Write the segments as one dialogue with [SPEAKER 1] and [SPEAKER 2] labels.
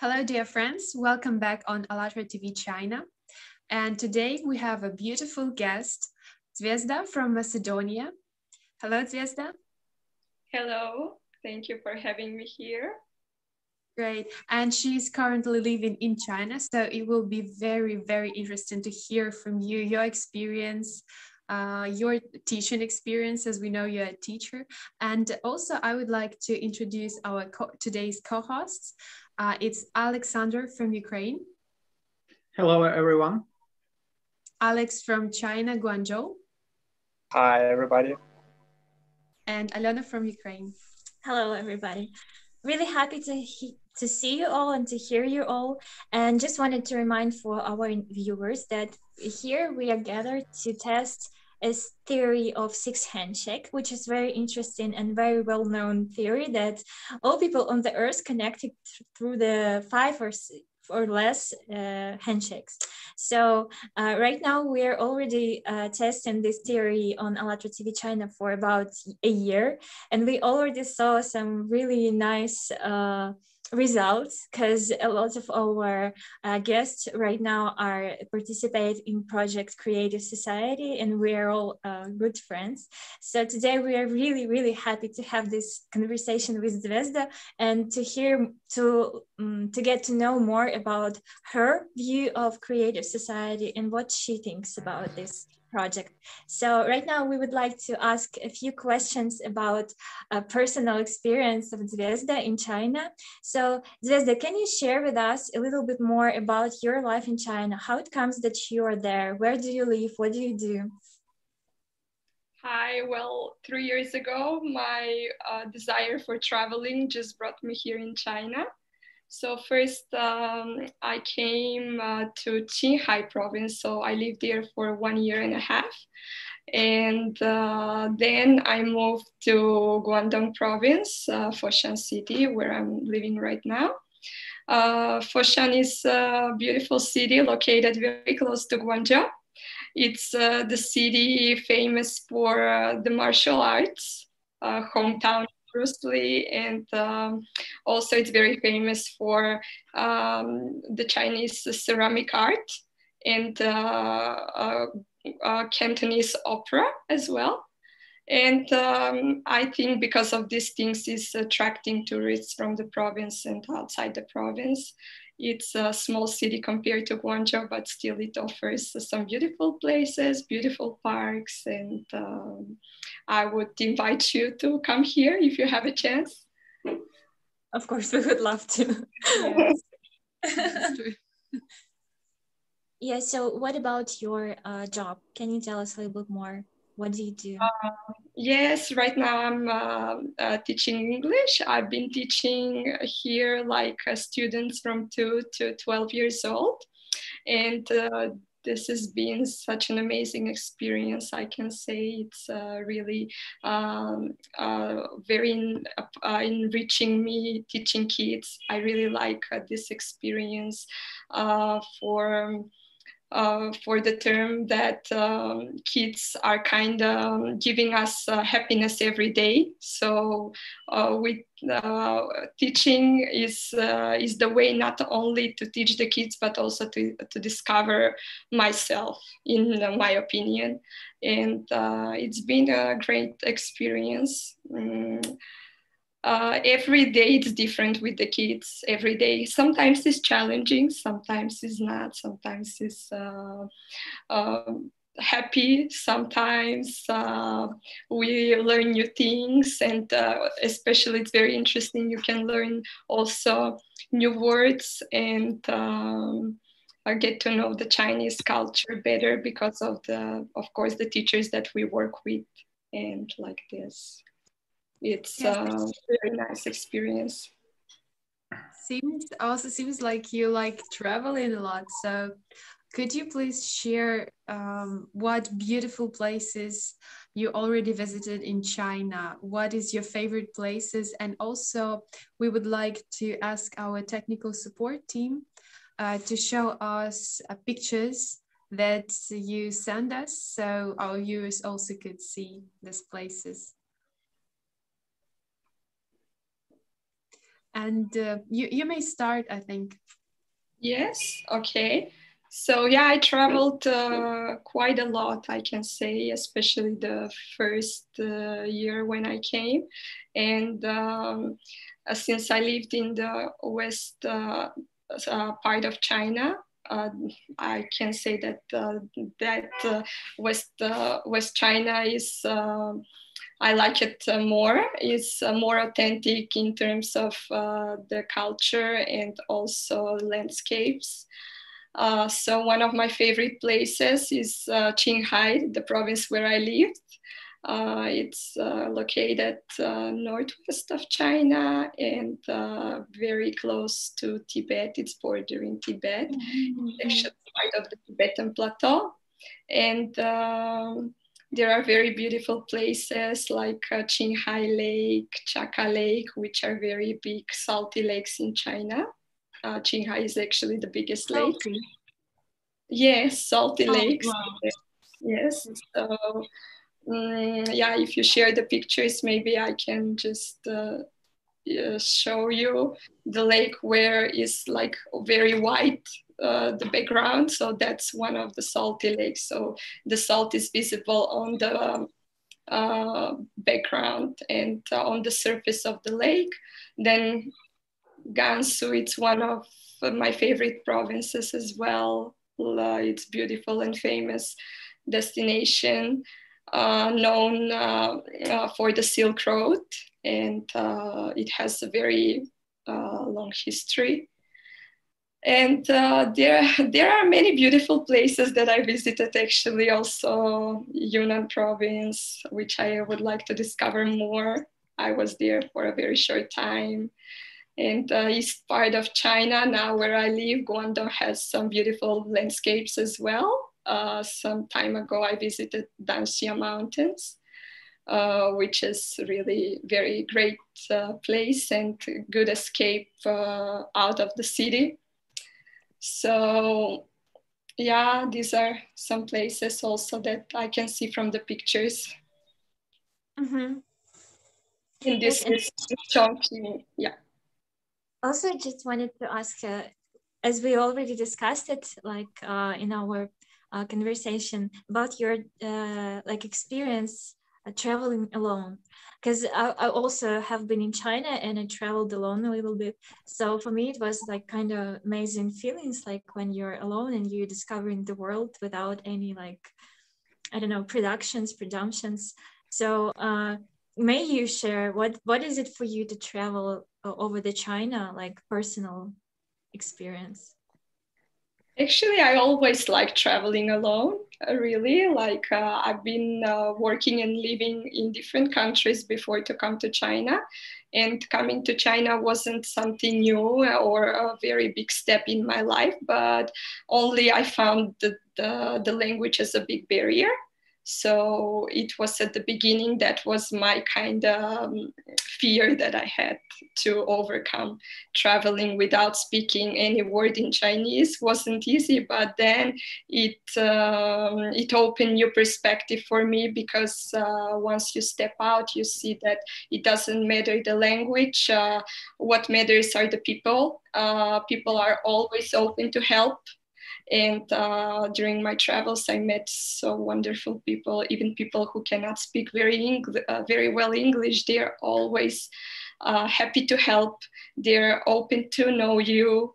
[SPEAKER 1] Hello, dear friends. Welcome back on ALLATRA TV China. And today we have a beautiful guest, Dzvezda from Macedonia. Hello, Dzvezda.
[SPEAKER 2] Hello. Thank you for having me here.
[SPEAKER 1] Great. And she's currently living in China, so it will be very, very interesting to hear from you, your experience, your teaching experience, as we know you're a teacher. And also, I would like to introduce our today's co-hosts. It's Alexander from Ukraine.
[SPEAKER 3] Hello, everyone.
[SPEAKER 1] Alex from China, Guangzhou.
[SPEAKER 4] Hi, everybody.
[SPEAKER 1] And Alona from Ukraine.
[SPEAKER 5] Hello, everybody. Really happy to see you all and to hear you all. And just wanted to remind for our viewers that here we are gathered to test a theory of six handshake, which is very interesting and very well-known theory that all people on the earth connected through the five or less handshakes. So right now we're already testing this theory on ALLATRA TV China for about a year, and we already saw some really nice results because a lot of our guests right now are participate in project Creative Society, and we're all good friends. So today we are really happy to have this conversation with Dzvezda and to hear to get to know more about her view of Creative Society and what she thinks about this project. So right now we would like to ask a few questions about a personal experience of Dzvezda in China. So Dzvezda, can you share with us a little bit more about your life in China? How it comes that you are there? Where do you live? What do you do?
[SPEAKER 2] Hi, well, 3 years ago, my desire for traveling just brought me here in China. So first I came to Qinghai province, so I lived there for 1.5 years. And then I moved to Guangdong province, Foshan city, where I'm living right now. Foshan is a beautiful city located very close to Guangzhou. It's the city famous for the martial arts, hometown Bruce Lee, and also it's very famous for the Chinese ceramic art and Cantonese opera as well. And I think because of these things is attracting tourists from the province and outside the province. It's a small city compared to Guangzhou, but still it offers some beautiful places, beautiful parks, and I would invite you to come here if you have a chance.
[SPEAKER 5] Of course, we would love to.
[SPEAKER 1] Yes.
[SPEAKER 5] Yeah, so what about your job? Can you tell us a little bit more? What do you do?
[SPEAKER 2] Yes, right now I'm teaching English. I've been teaching here like students from 2 to 12 years old. And this has been such an amazing experience. I can say it's really very enriching me teaching kids. I really like this experience for the term that kids are kind of giving us happiness every day. So with teaching is the way not only to teach the kids, but also to discover myself, in my opinion. And it's been a great experience. Every day it's different with the kids. Every day, sometimes it's challenging, sometimes it's not, sometimes it's happy, sometimes we learn new things, and especially it's very interesting. You can learn also new words and get to know the Chinese culture better because of course, the teachers that we work with, and like this. It's a very nice experience.
[SPEAKER 1] Seems like you like traveling a lot. So could you please share what beautiful places you already visited in China? What is your favorite places? And also we would like to ask our technical support team to show us pictures that you send us so our viewers also could see these places. And you may start, I think.
[SPEAKER 2] Yes, okay. So yeah, I traveled quite a lot, I can say, especially the first year when I came. And since I lived in the west part of China, uh, I can say that West China is I like it more. It's more authentic in terms of the culture and also landscapes. So one of my favorite places is Qinghai, the province where I lived. It's located northwest of China and very close to Tibet. It's bordering Tibet. It's actually part of the Tibetan Plateau. And there are very beautiful places like Qinghai Lake, Chaka Lake, which are very big salty lakes in China. Qinghai is actually the biggest lake. Yes, salty lakes.
[SPEAKER 1] Wow.
[SPEAKER 2] Yes. So, yeah, if you share the pictures, maybe I can just show you the lake where is like very white, the background. So that's one of the salty lakes. So the salt is visible on the background and on the surface of the lake. Then Gansu, it's one of my favorite provinces as well. It's beautiful and famous destination known for the Silk Road, and it has a very long history. And there are many beautiful places that I visited, actually, also Yunnan province, which I would like to discover more. I was there for a very short time. And east part of China, now where I live, Guangdong has some beautiful landscapes as well. Some time ago, I visited Danxia Mountains, which is really very great place and good escape out of the city. So yeah, these are some places also that I can see from the pictures.
[SPEAKER 5] Mm-hmm.
[SPEAKER 2] And this is Chongqing, yeah.
[SPEAKER 5] Also, just wanted to ask, as we already discussed it, like in our conversation about your like experience traveling alone, because I also have been in China and I traveled alone a little bit. So for me, it was like kind of amazing feelings, like when you're alone and you're discovering the world without any like, I don't know, presumptions. So may you share what is it for you to travel over the China, like personal experience?
[SPEAKER 2] Actually, I always like traveling alone, really. Like I've been working and living in different countries before to come to China. And coming to China wasn't something new or a very big step in my life, but only I found the language as a big barrier. So it was at the beginning, that was my kind of fear that I had to overcome. Traveling without speaking any word in Chinese wasn't easy, but then it opened new perspective for me, because once you step out, you see that it doesn't matter the language. What matters are the people. People are always open to help. And during my travels, I met so wonderful people, even people who cannot speak very well English. They're always happy to help. They're open to know you.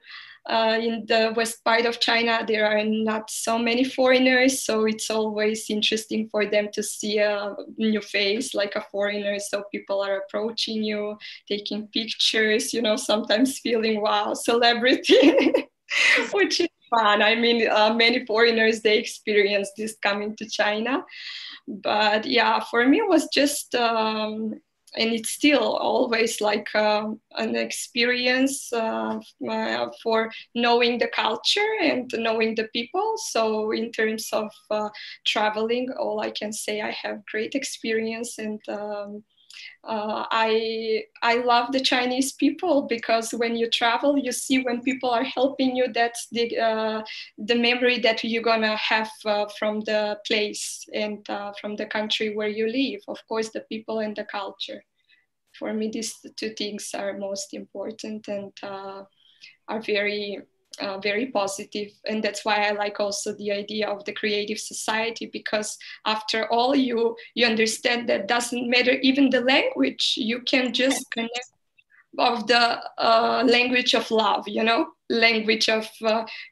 [SPEAKER 2] In the west part of China, there are not so many foreigners, so it's always interesting for them to see a new face, like a foreigner. So people are approaching you, taking pictures, sometimes feeling, wow, celebrity, which is fun. I mean, many foreigners, they experience this coming to China. But yeah, for me, it was just, and it's still always like an experience for knowing the culture and knowing the people. So in terms of traveling, all I can say, I have great experience. And I love the Chinese people, because when you travel, you see when people are helping you, that's the memory that you're gonna have from the place and from the country where you live. Of course, the people and the culture. For me, these two things are most important and are very positive. And that's why I like also the idea of the creative society, because after all, you understand that doesn't matter even the language, you can just connect of the language of love, language of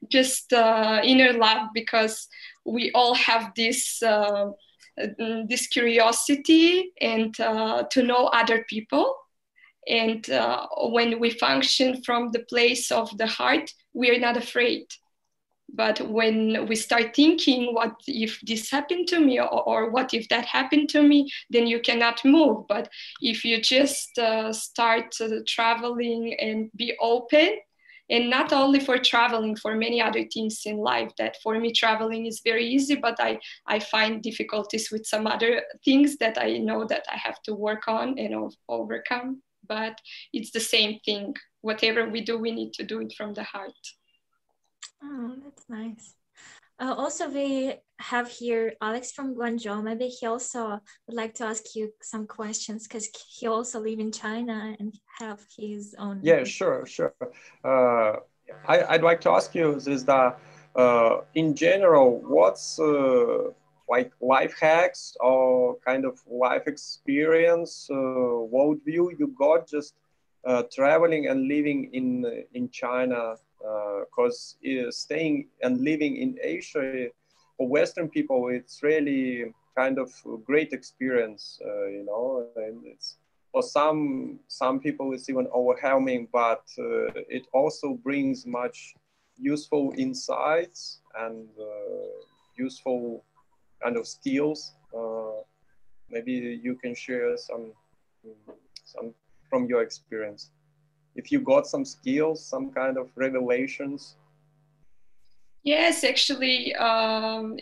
[SPEAKER 2] just inner love, because we all have this curiosity and to know other people. And when we function from the place of the heart, we are not afraid. But when we start thinking, what if this happened to me, or what if that happened to me, then you cannot move. But if you just start traveling and be open, and not only for traveling, for many other things in life, that for me traveling is very easy, but I find difficulties with some other things that I know that I have to work on and overcome. But it's the same thing. Whatever we do, we need to do it from the heart.
[SPEAKER 5] Oh, that's nice. Also, we have here Alex from Guangzhou. Maybe he also would like to ask you some questions, because he also live in China and have his own.
[SPEAKER 6] Yeah, sure. I'd like to ask you, Zvezda, in general, what's like life hacks or kind of life experience, worldview you got just traveling and living in China? Because staying and living in Asia for Western people, it's really kind of a great experience, and it's for some people it's even overwhelming, but it also brings much useful insights and useful kind of skills. Maybe you can share some from your experience. If you got some skills, some kind of revelations.
[SPEAKER 2] Yes, actually,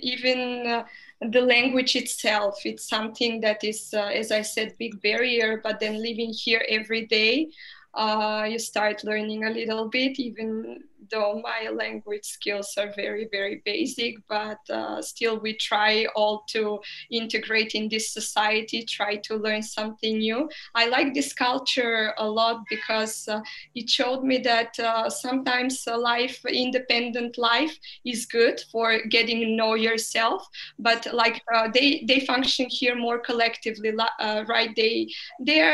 [SPEAKER 2] even the language itself, it's something that is, as I said, big barrier, but then living here every day, you start learning a little bit, even though my language skills are very, very basic, but still we try all to integrate in this society, try to learn something new. I like this culture a lot because it showed me that sometimes life, independent life, is good for getting to know yourself, but like they function here more collectively, right? They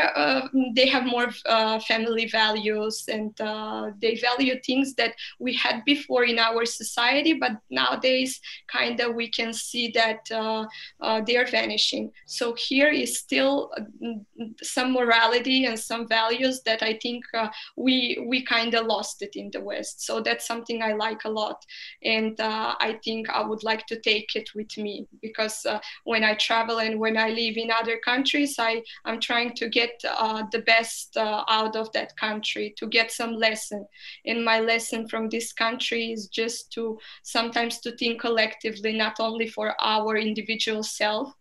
[SPEAKER 2] have more family values, and they value things that we had before in our society, but nowadays kind of we can see that they are vanishing. So here is still some morality and some values that I think we kind of lost it in the West. So that's something I like a lot, and I think I would like to take it with me, because when I travel and when I live in other countries, I'm trying to get the best out of that country, to get some lesson. And my lesson from this country is just to sometimes to think collectively, not only for our individual self.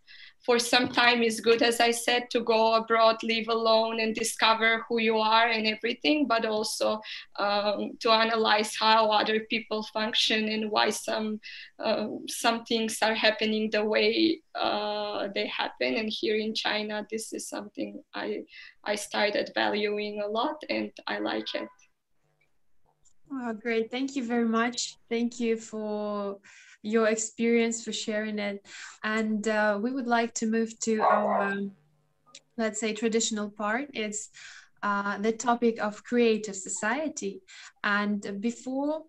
[SPEAKER 2] For some time is good, as I said, to go abroad, live alone and discover who you are and everything, but also to analyze how other people function and why some things are happening the way they happen. And here in China, this is something I started valuing a lot, and I like it.
[SPEAKER 1] Oh, great. Thank you very much. Thank you for your experience, for sharing it. And we would like to move to our, let's say, traditional part. It's the topic of creative society. And before,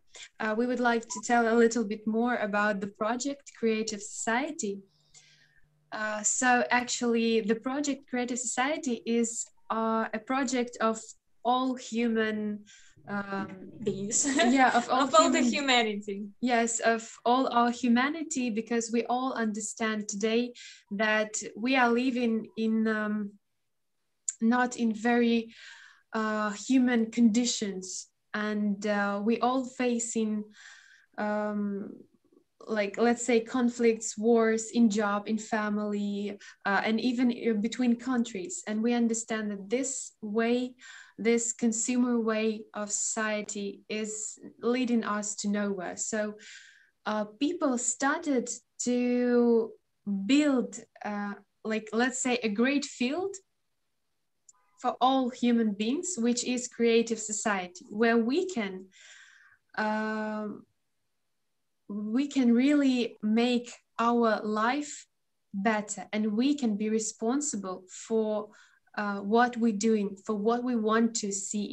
[SPEAKER 1] we would like to tell a little bit more about the project Creative Society. So actually, the project Creative Society is a project of all human
[SPEAKER 5] beings.
[SPEAKER 1] Yeah, of all
[SPEAKER 5] the humanity.
[SPEAKER 1] Yes, of all our humanity, because we all understand today that we are living in not in very human conditions, and we all facing like, let's say, conflicts, wars in job, in family, and even between countries. And we understand that this consumer way of society is leading us to nowhere. So people started to build, like, let's say, a great field for all human beings, which is creative society, where we can really make our life better, and we can be responsible for what we're doing, for what we want to see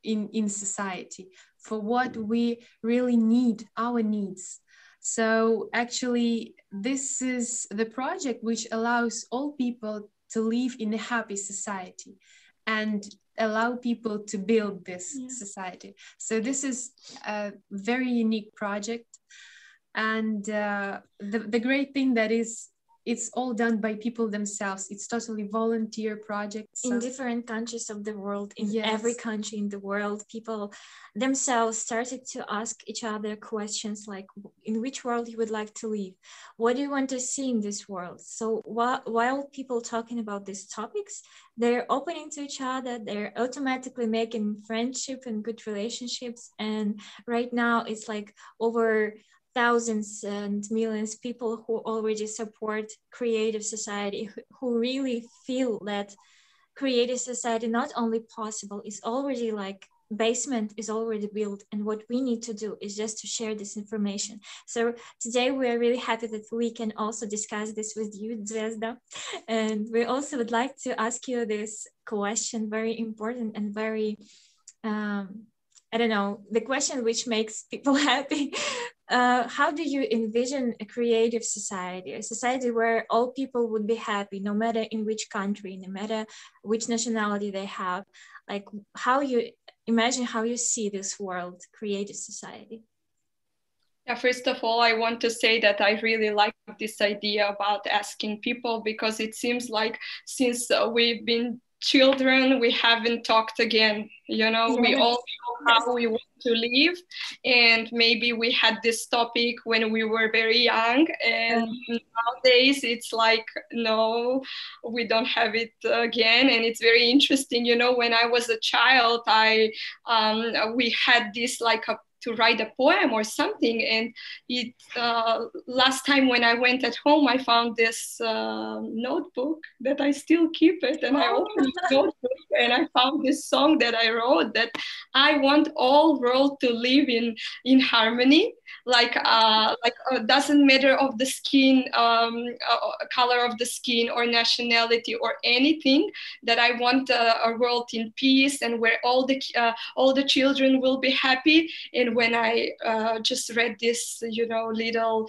[SPEAKER 1] in society, for what we really need, our needs. So actually, this is the project which allows all people to live in a happy society and allow people to build this society. So this is a very unique project. And the great thing that is, it's all done by people themselves. It's totally volunteer projects.
[SPEAKER 5] In different countries of the world, in
[SPEAKER 1] Yes.
[SPEAKER 5] every country in the world, people themselves started to ask each other questions like, in which world you would like to live? What do you want to see in this world? So while people talking about these topics, they're opening to each other, they're automatically making friendship and good relationships. And right now it's like over thousands and millions of people who already support creative society, who really feel that creative society not only possible, is already like basement is already built, and what we need to do is just to share this information. So today we are really happy that we can also discuss this with you, Dzvezda, and we also would like to ask you this question, very important and very I don't know, the question which makes people happy. How do you envision a creative society, a society where all people would be happy, no matter in which country, no matter which nationality they have? Like, how you imagine, how you see this world, creative society?
[SPEAKER 2] Yeah, first of all, I want to say that I really like this idea about asking people, because it seems like since we've been children, we haven't talked again. You know,
[SPEAKER 5] Yes.
[SPEAKER 2] we all know how we want to live, and maybe we had this topic when we were very young, and nowadays it's like, no, we don't have it again. And it's very interesting. You know, when I was a child, we had this like to write a poem or something, and it last time when I went at home, I found this notebook that I still keep it, and I opened the notebook and I found this song that I wrote, that I want all world to live in harmony, like doesn't matter of the skin, color of the skin or nationality or anything, that I want a world in peace, and where all the children will be happy. And when I just read this, you know, little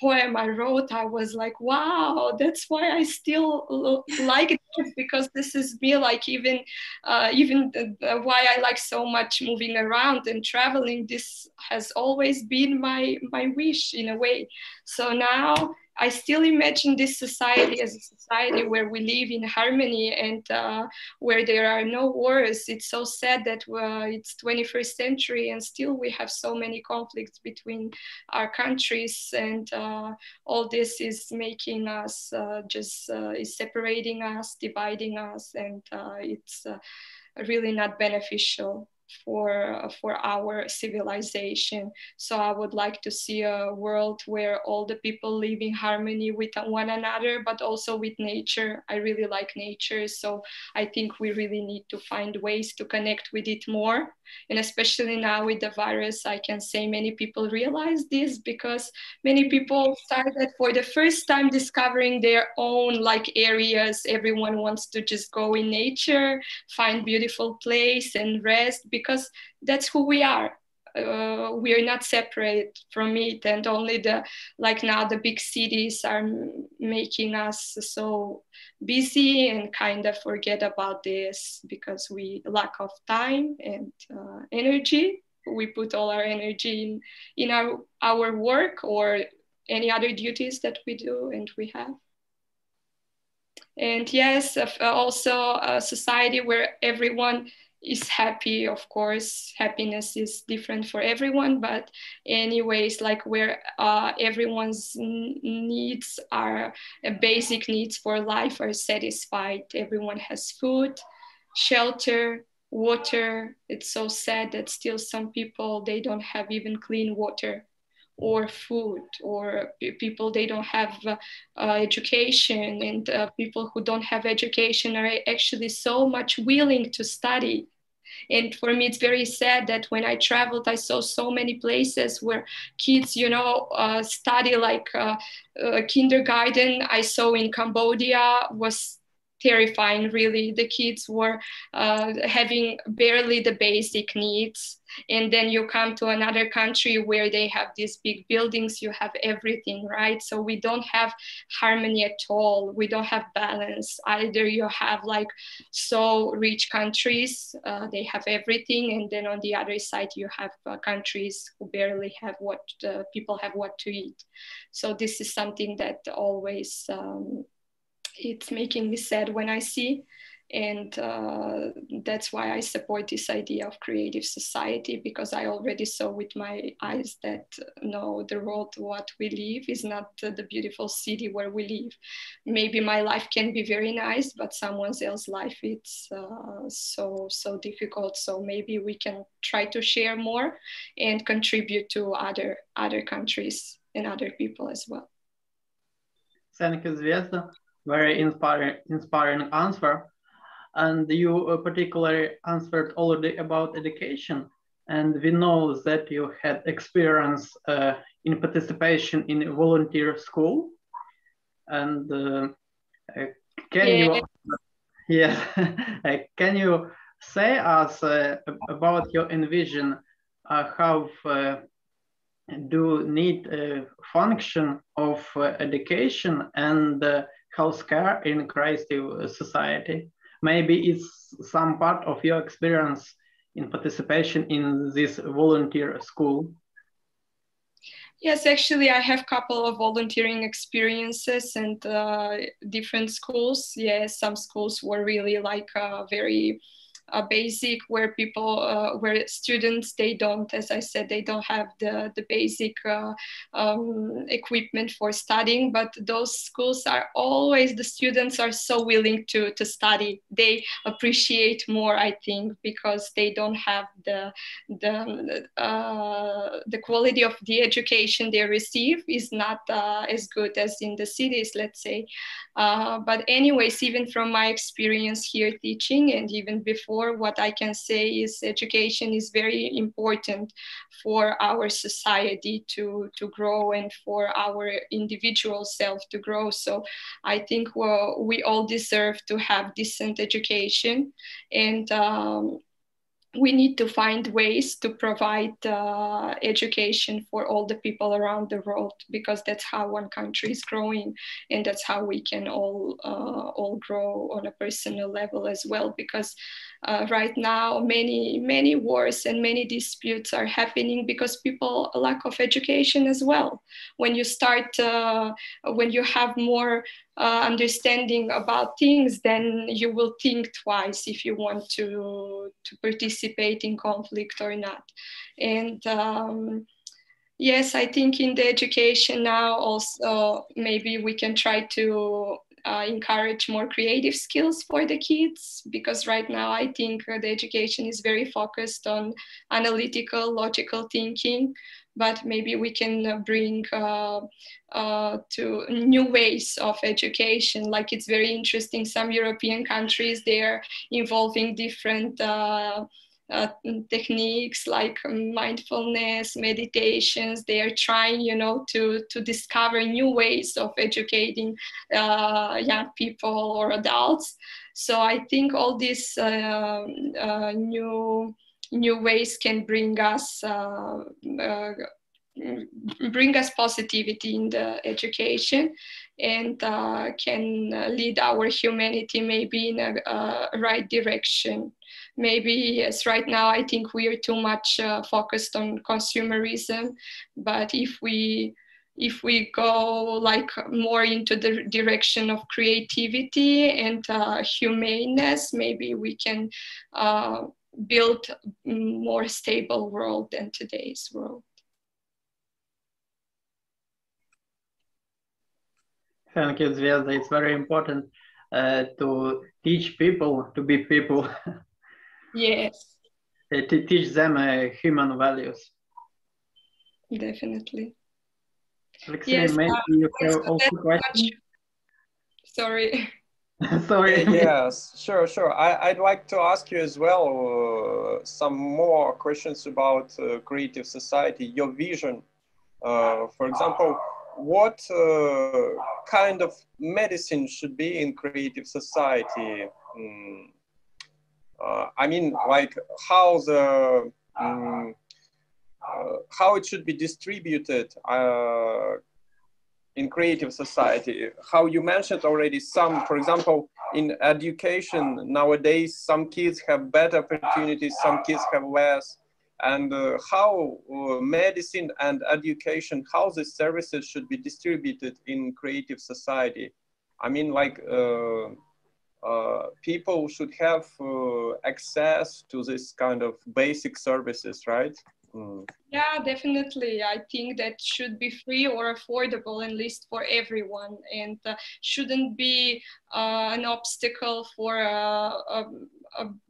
[SPEAKER 2] poem I wrote, I was like, wow, that's why I still like it, because this is me, like even why I like so much moving around and traveling. This has always been my wish in a way. So now I still imagine this society as a society where we live in harmony, and where there are no wars. It's so sad that it's 21st century and still we have so many conflicts between our countries, and all this is making us is separating us, dividing us, and it's really not beneficial for our civilization. So I would like to see a world where all the people live in harmony with one another, but also with nature. I really like nature, so I think we really need to find ways to connect with it more. And especially now with the virus, I can say many people realize this, because many people started for the first time discovering their own like areas. Everyone wants to just go in nature, find beautiful place and rest, because that's who we are. We are not separate from it, and only now the big cities are making us so busy and kind of forget about this, because we lack of time and energy. We put all our energy in our work or any other duties that we do and we have. And yes, also a society where everyone is happy. Of course, happiness is different for everyone, but anyways, like where everyone's needs are basic needs for life are satisfied. Everyone has food, shelter, water. It's so sad that still some people, they don't have even clean water. or food, or people they don't have education, and people who don't have education are actually so much willing to study. And for me, it's very sad that when I traveled, I saw so many places where kids, study like kindergarten. I saw in Cambodia was terrifying, really. The kids were having barely the basic needs. And then you come to another country where they have these big buildings, you have everything, right? So we don't have harmony at all. We don't have balance. Either you have like so rich countries, they have everything, and then on the other side you have countries who barely have what people have what to eat. So this is something that always it's making me sad when I see. And that's why I support this idea of creative society, because I already saw with my eyes that no, the world what we live is not the beautiful city where we live. Maybe my life can be very nice, but someone else's life it's so difficult. So maybe we can try to share more and contribute to other countries and other people as well.
[SPEAKER 3] Thank you, Zvezda. Very inspiring answer. And you particularly answered already about education. And we know that you had experience in participation in a volunteer school. And can you say us about your envision, how do need function of education and healthcare in creative society? Maybe it's some part of your experience in participation in this volunteer school.
[SPEAKER 2] Yes, actually, I have a couple of volunteering experiences and different schools. Yes, some schools were really like very basic, where people, where students, they don't, as I said, they don't have the basic equipment for studying, but those schools are always, the students are so willing to study. They appreciate more, I think, because they don't have the quality of the education they receive is not as good as in the cities, let's say. But anyways, even from my experience here teaching and even before, what I can say is education is very important for our society to grow and for our individual self to grow. So I think we all deserve to have decent education, and we need to find ways to provide education for all the people around the world, because that's how one country is growing, and that's how we can all grow on a personal level as well. Because right now, many wars and many disputes are happening because people lack of education as well. When you start, when you have more understanding about things, then you will think twice if you want to participate in conflict or not. And yes, I think in the education now also maybe we can try to encourage more creative skills for the kids, because right now I think the education is very focused on analytical, logical thinking, but maybe we can bring to new ways of education. Like, it's very interesting, some European countries, they're involving different techniques like mindfulness, meditations. They are trying, to discover new ways of educating young people or adults. So I think all these new ways can bring us positivity in the education, and can lead our humanity maybe in a right direction. Maybe, yes, right now I think we are too much focused on consumerism, but if we go like more into the direction of creativity and humaneness, maybe we can build a more stable world than today's world.
[SPEAKER 3] Thank you, Zvezda. It's very important to teach people to be people.
[SPEAKER 2] Yes.
[SPEAKER 3] To teach them human values.
[SPEAKER 2] Definitely.
[SPEAKER 3] Alexei,
[SPEAKER 2] Yes,
[SPEAKER 3] maybe you have
[SPEAKER 2] also
[SPEAKER 3] also
[SPEAKER 2] that
[SPEAKER 3] questions?
[SPEAKER 2] much. Sorry.
[SPEAKER 3] Sorry.
[SPEAKER 6] Yes, sure, sure. I'd like to ask you as well some more questions about creative society, your vision. For example, what kind of medicine should be in creative society? I mean, like how the how it should be distributed in creative society. How you mentioned already some, for example, in education nowadays, some kids have better opportunities, some kids have less. And how medicine and education, how these services should be distributed in creative society. I mean, like people should have access to this kind of basic services, right?
[SPEAKER 2] Yeah, definitely. I think that should be free or affordable, at least for everyone, and shouldn't be an obstacle for a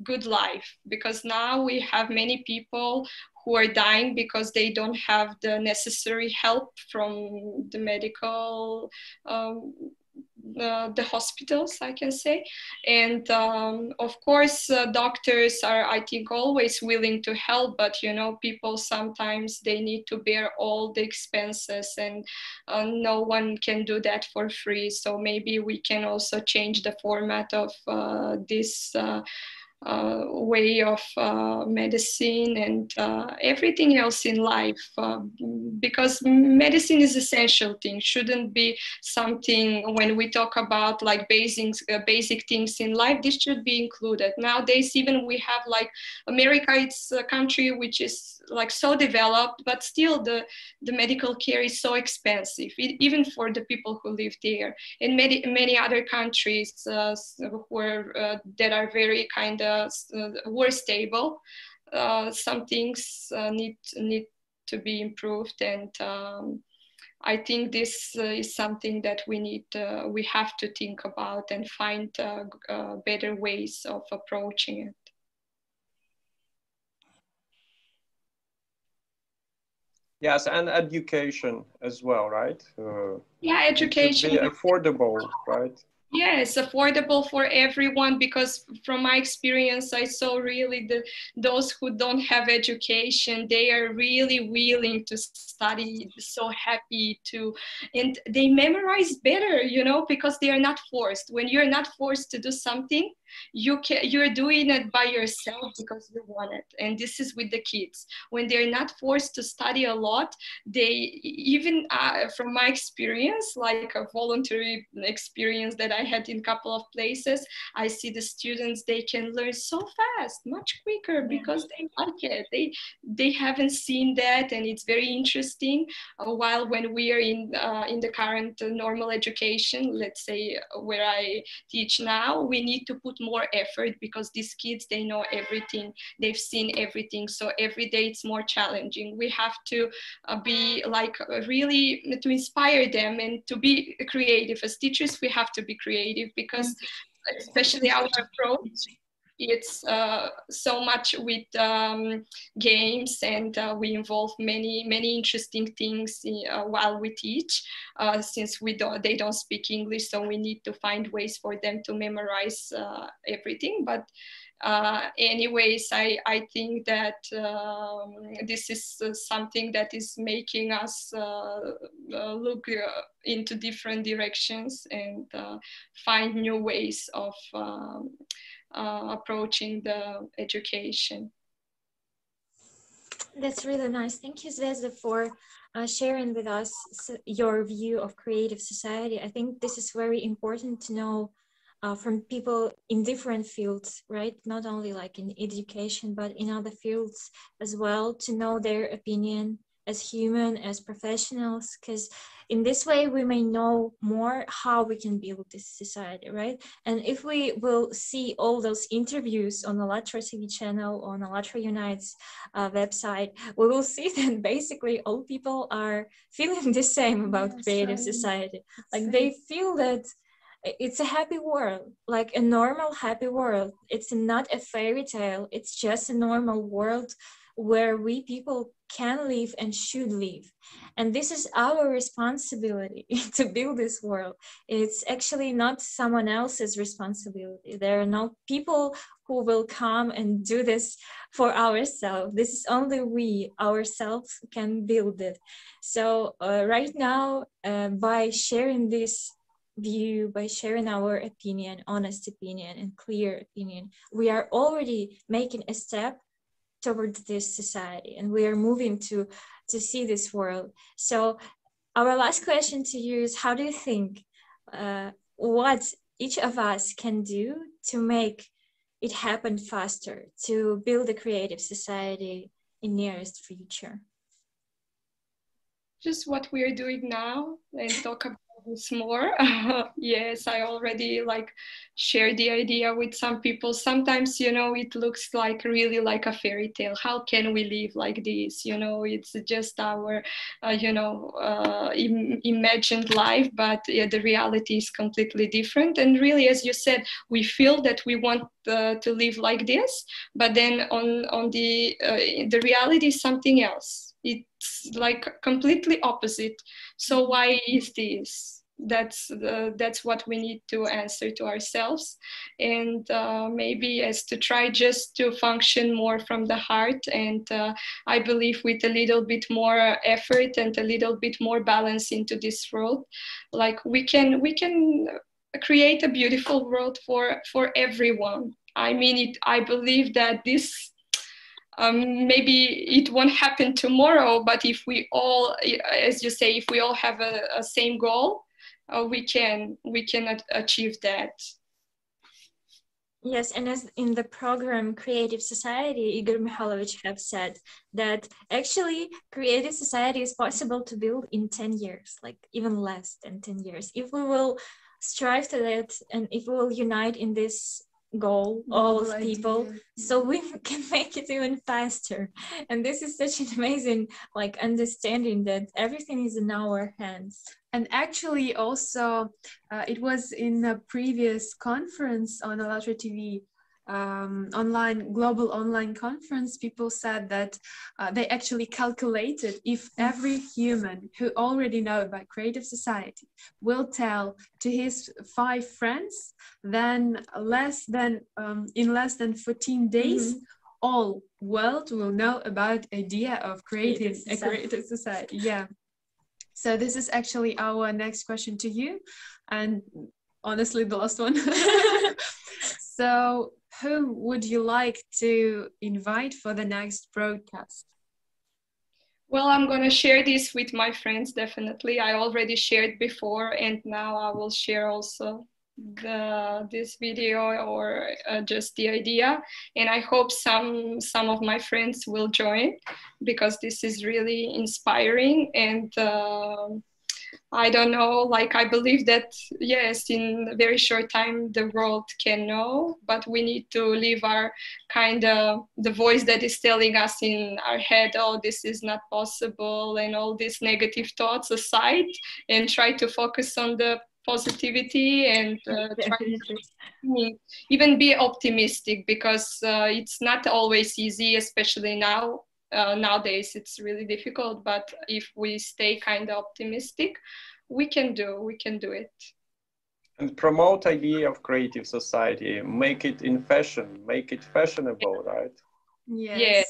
[SPEAKER 2] good life. Because now we have many people who are dying because they don't have the necessary help from the medical the hospitals, I can say. And of course, doctors are, I think, always willing to help, but you know, people sometimes they need to bear all the expenses, and no one can do that for free. So maybe we can also change the format of this way of medicine and everything else in life, because medicine is essential thing, shouldn't be something when we talk about like basic things in life, this should be included. Nowadays even we have like America, it's a country which is like so developed, but still the medical care is so expensive, even for the people who live there. In many other countries where that are very kind of were stable, some things need to be improved, and I think this is something that we have to think about and find better ways of approaching it.
[SPEAKER 6] Yes, and education as well, right?
[SPEAKER 2] Yeah, education.
[SPEAKER 6] It should be affordable, right?
[SPEAKER 2] Yes, affordable for everyone, because from my experience, I saw really those who don't have education, they are really willing to study, so happy to, and they memorize better, you know, because they are not forced. When you're not forced to do something, you're doing it by yourself because you want it. And this is with the kids. When they're not forced to study a lot, they even from my experience, like a voluntary experience that I had in a couple of places, I see the students, they can learn so fast, much quicker, because they like it. They haven't seen that, and it's very interesting. While when we are in the current normal education, let's say where I teach now, we need to put more effort, because these kids, they know everything, they've seen everything, so every day it's more challenging. We have to be like really to inspire them and to be creative. As teachers, we have to be creative, because especially our approach, it's so much with games, and we involve many interesting things while we teach, since they don't speak English, so we need to find ways for them to memorize everything. But anyways, I think that this is something that is making us look into different directions and find new ways of approaching the education.
[SPEAKER 5] That's really nice. Thank you, Zvezda, for sharing with us your view of creative society. I think this is very important to know from people in different fields, right? Not only like in education, but in other fields as well, to know their opinion as human, as professionals, because in this way we may know more how we can build this society, right? And if we will see all those interviews on the ALLATRA TV channel, on ALLATRA Unites website, we will see that basically all people are feeling the same about creative society. Like they feel that it's a happy world, like a normal happy world. It's not a fairy tale, it's just a normal world where we people can live and should live. And this is our responsibility to build this world. It's actually not someone else's responsibility. There are no people who will come and do this for ourselves. This is only we ourselves can build it. So right now, by sharing this view, by sharing our opinion, honest opinion and clear opinion, we are already making a step towards this society, and we are moving to see this world. So our last question to you is, how do you think what each of us can do to make it happen faster, to build a creative society in nearest future?
[SPEAKER 2] Just what we are doing now, and talk about this more. Yes, I already share the idea with some people. Sometimes, it looks like really like a fairy tale. How can we live like this? It's just our, imagined life, but yeah, the reality is completely different. And really, as you said, we feel that we want to live like this, but then on the reality is something else. It's like completely opposite. So why is this? That's what we need to answer to ourselves, and maybe as to try just to function more from the heart. And I believe with a little bit more effort and a little bit more balance into this world, like we can create a beautiful world for everyone. I mean, I believe that this maybe it won't happen tomorrow, but if we all, as you say, if we all have a same goal, we can achieve that.
[SPEAKER 5] Yes, and as in the program Creative Society, Igor Mikhailovich have said that actually creative society is possible to build in 10 years, like even less than 10 years. If we will strive to that, and if we will unite in this goal, all of people, so we can make it even faster. And this is such an amazing understanding that everything is in our hands.
[SPEAKER 1] And actually also it was in a previous conference on ALLATRA TV, global online conference, people said that they actually calculated if every human who already know about creative society will tell to his 5 friends, then in less than 14 days, all world will know about idea of creating a creative society. Yeah. So this is actually our next question to you, and honestly the last one. So who would you like to invite for the next broadcast?
[SPEAKER 2] Well, I'm going to share this with my friends, definitely. I already shared before, and now I will share also this video, or just the idea. And I hope some of my friends will join, because this is really inspiring. And I don't know, I believe that, yes, in a very short time, the world can know, but we need to leave our the voice that is telling us in our head, oh, this is not possible, and all these negative thoughts aside, and try to focus on the positivity, and try to even be optimistic, because it's not always easy, especially now. Nowadays it's really difficult, but if we stay optimistic, we can do it.
[SPEAKER 6] And promote idea of creative society, make it in fashion, make it fashionable, right?
[SPEAKER 2] Yes.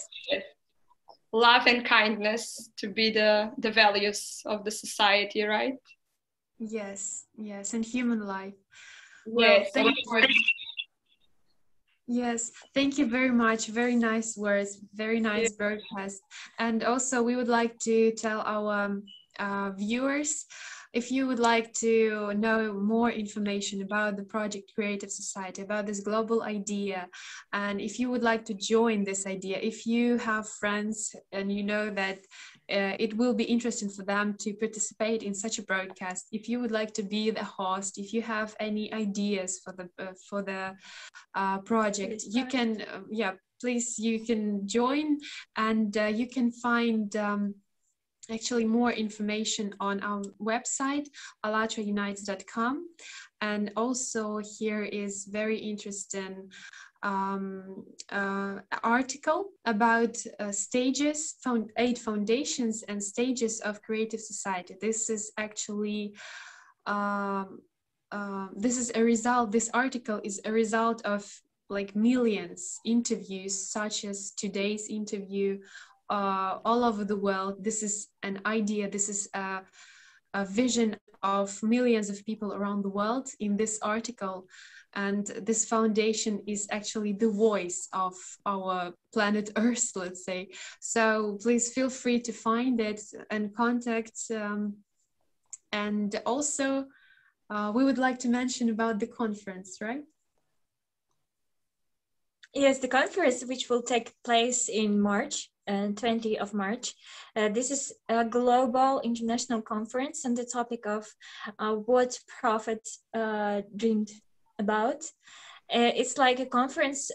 [SPEAKER 2] Love and kindness to be the values of the society, right?
[SPEAKER 1] Yes, and human life.
[SPEAKER 2] Yes.
[SPEAKER 1] Well, thank you. Yes, thank you very much. Very nice words, very nice broadcast. And also we would like to tell our viewers, if you would like to know more information about the project Creative Society, about this global idea, and if you would like to join this idea, if you have friends and you know that it will be interesting for them to participate in such a broadcast, if you would like to be the host, if you have any ideas for the project, you can please, you can join, and you can find actually more information on our website, allatraunites.com. And also here is very interesting article about stages, 8 foundations and stages of creative society. This is actually this is a result. This article is a result of like millions interviews, such as today's interview, all over the world. This is an idea. This is a vision of millions of people around the world in this article. And this foundation is actually the voice of our planet Earth, let's say. So please feel free to find it and contact. And also, we would like to mention about the conference, right?
[SPEAKER 5] Yes, the conference, which will take place in March, 20th of March. This is a global international conference on the topic of what prophet dreamed about. It's like a conference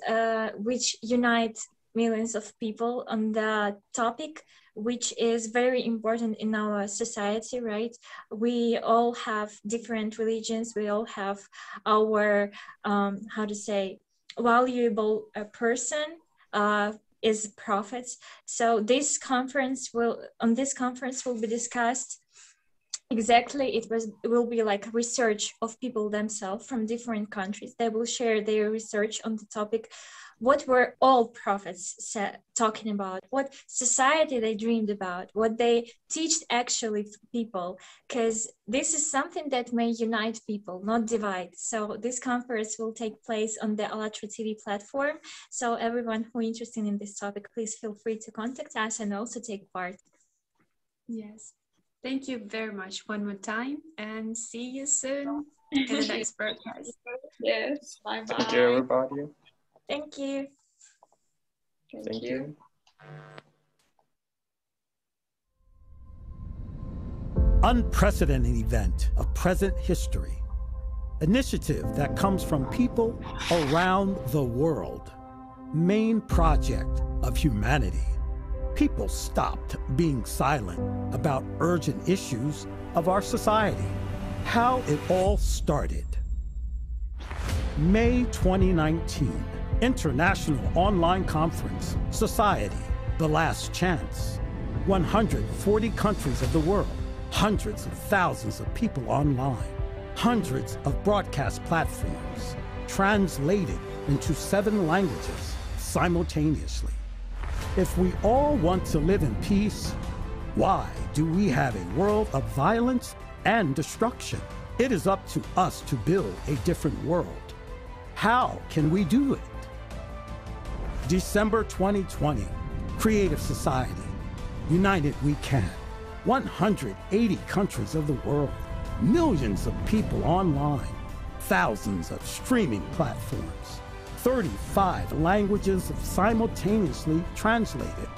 [SPEAKER 5] which unites millions of people on the topic, which is very important in our society, right? We all have different religions. We all have our, how to say, valuable person is prophets. So this conference will be discussed exactly. It will be like research of people themselves from different countries. They will share their research on the topic. What were all prophets talking about? What society they dreamed about? What they teach actually people? Because this is something that may unite people, not divide. So this conference will take place on the ALLATRA TV platform. So everyone who is interested in this topic, please feel free to contact us and also take part.
[SPEAKER 1] Yes. Thank you very much one more time, and see you soon in the next broadcast.
[SPEAKER 2] Yes, bye-bye.
[SPEAKER 6] Thank you, everybody.
[SPEAKER 5] Thank you.
[SPEAKER 2] Thank you.
[SPEAKER 7] Unprecedented event of present history. Initiative that comes from people around the world. Main project of humanity. People stopped being silent about urgent issues of our society. How it all started. May 2019, International Online Conference, Society, The Last Chance. 140 countries of the world, hundreds of thousands of people online, hundreds of broadcast platforms, translated into 7 languages simultaneously. If we all want to live in peace, why do we have a world of violence and destruction? It is up to us to build a different world. How can we do it? December 2020, Creative Society. United we can. 180 countries of the world. Millions of people online. Thousands of streaming platforms. 35 languages simultaneously translated.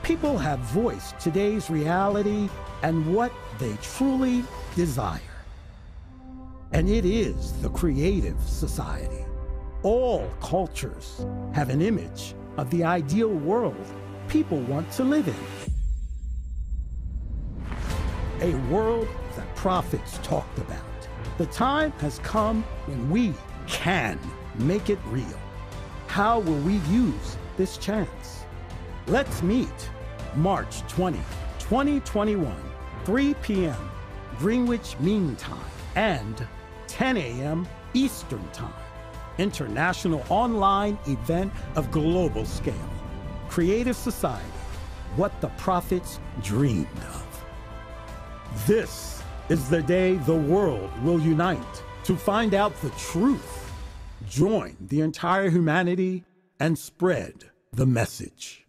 [SPEAKER 7] People have voiced today's reality and what they truly desire. And it is the Creative Society. All cultures have an image of the ideal world people want to live in. A world that prophets talked about. The time has come when we can make it real. How will we use this chance? Let's meet March 20, 2021, 3 p.m. Greenwich Mean Time and 10 a.m. Eastern Time. International online event of global scale. Creative Society, what the prophets dreamed of. This is the day the world will unite to find out the truth. Join the entire humanity and spread the message.